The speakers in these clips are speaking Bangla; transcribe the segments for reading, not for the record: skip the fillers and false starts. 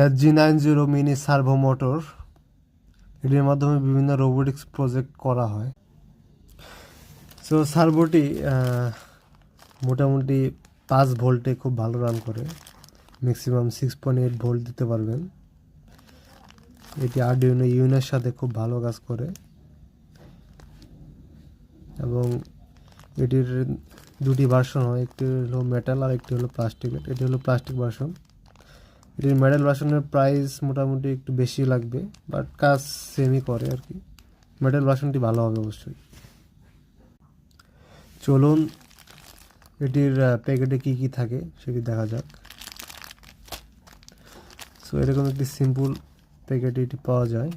SG90 মিনি সার্ভো মোটর, এটির মাধ্যমে বিভিন্ন রোবোটিক্স প্রজেক্ট করা হয়। সো সার্ভোটি মোটামুটি 5 ভোল্টে খুব ভালো রান করে, ম্যাক্সিমাম 6.8 ভোল্ট দিতে পারবেন। এটি আরডুইনো ইউনোর সাথে খুব ভালো কাজ করে এবং এটির দুটি ভার্সন হয়, একটি হলো মেটাল আর একটি হলো প্লাস্টিকের। এটি হলো প্লাস্টিক ভার্সন। এটির মেটাল ভার্সনের প্রাইস মোটামুটি একটু বেশি লাগবে, বাট কাজ সেমই করে আর কি। মেটাল ভার্সনটি ভালো হবে অবশ্যই। চলুন এটির প্যাকেটে কী কী থাকে সেটি দেখা যাক। সো এরকম একটি সিম্পল প্যাকেটে এটি পাওয়া যায়।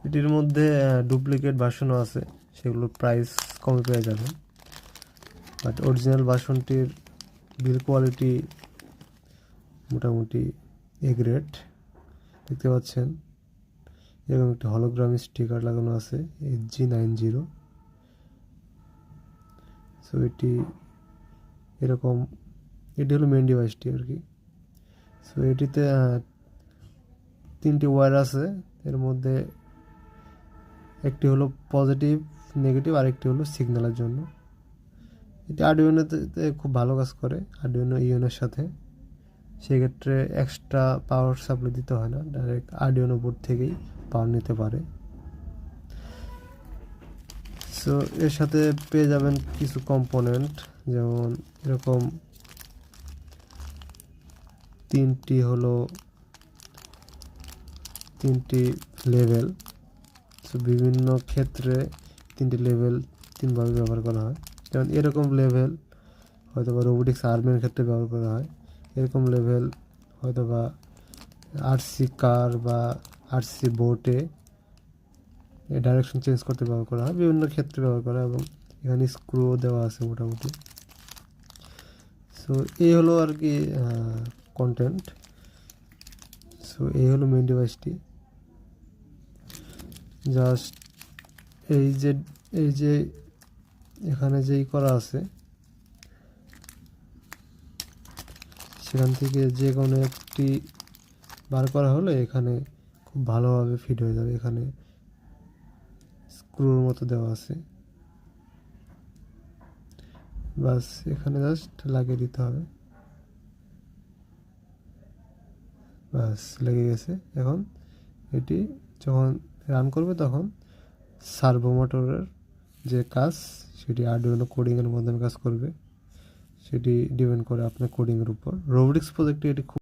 এটির মধ্যে ডুপ্লিকেট ভার্সনও আছে, সেগুলোর প্রাইস কমে পেয়ে যাবেন। বাট অরিজিনাল ভার্সনটির বিল কোয়ালিটি মোটামুটি এ গ্রেড। দেখতে পাচ্ছেন এরকম একটি হলোগ্রাম স্টিকার লাগানো আছে, SG90। সো এটি এরকম, এটি হলো মেন ডিভাইসটি আর কি। সো এটিতে 3টি ওয়্যার আছে, এর মধ্যে একটি হলো পজিটিভ, নেগেটিভ, আর একটি হলো সিগন্যালের জন্য। এটি আরডুইনোতে খুব ভালো কাজ করে, আরডুইনো ইউনোর সাথে। সেক্ষেত্রে এক্সট্রা পাওয়ার সাপ্লাই দিতে হয় না, ডাইরেক্ট আরডুইনো বোর্ড থেকেই পাওয়ার নিতে পারে। সো এর সাথে পেয়ে যাবেন কিছু কম্পোনেন্ট, যেমন এরকম তিনটি লেভেল। সো বিভিন্ন ক্ষেত্রে 3টি লেভেল 3ভাবে ব্যবহার করা হয়। যেমন এরকম লেভেল হয়তো বা রোবোটিক্স আর্মের ক্ষেত্রে ব্যবহার করা হয়, এরকম লেভেল হয়তো বা আরসি কার বা আরসি বোটে ডাইরেকশন চেঞ্জ করতে ব্যবহার করা হয়, বিভিন্ন ক্ষেত্রে ব্যবহার করা হয়। এবং এখানে স্ক্রুও দেওয়া আছে মোটামুটি। সো এই হলো আর কি কন্টেন্ট। সো এই হলো মেন ডিভাইসটি। জাস্ট এই যে এখানে যেই করা আছে, সেখান থেকে যে কোনো একটি বার করা হলে এখানে খুব ভালোভাবে ফিট হয়ে যাবে। এখানে স্ক্রুর মতো দেওয়া আছে, বাস এখানে জাস্ট লাগিয়ে দিতে হবে। বাস লেগে গেছে। এখন এটি যখন রান করবে তখন সার্ভো মোটরের যে কাজ, সেটি আরডুইনো কোডিংয়ের মাধ্যমে কাজ করবে। সেটি ডিপেন্ড করে আপনার কোডিংয়ের উপর। রোবোটিক্স প্রজেক্টে এটি খুব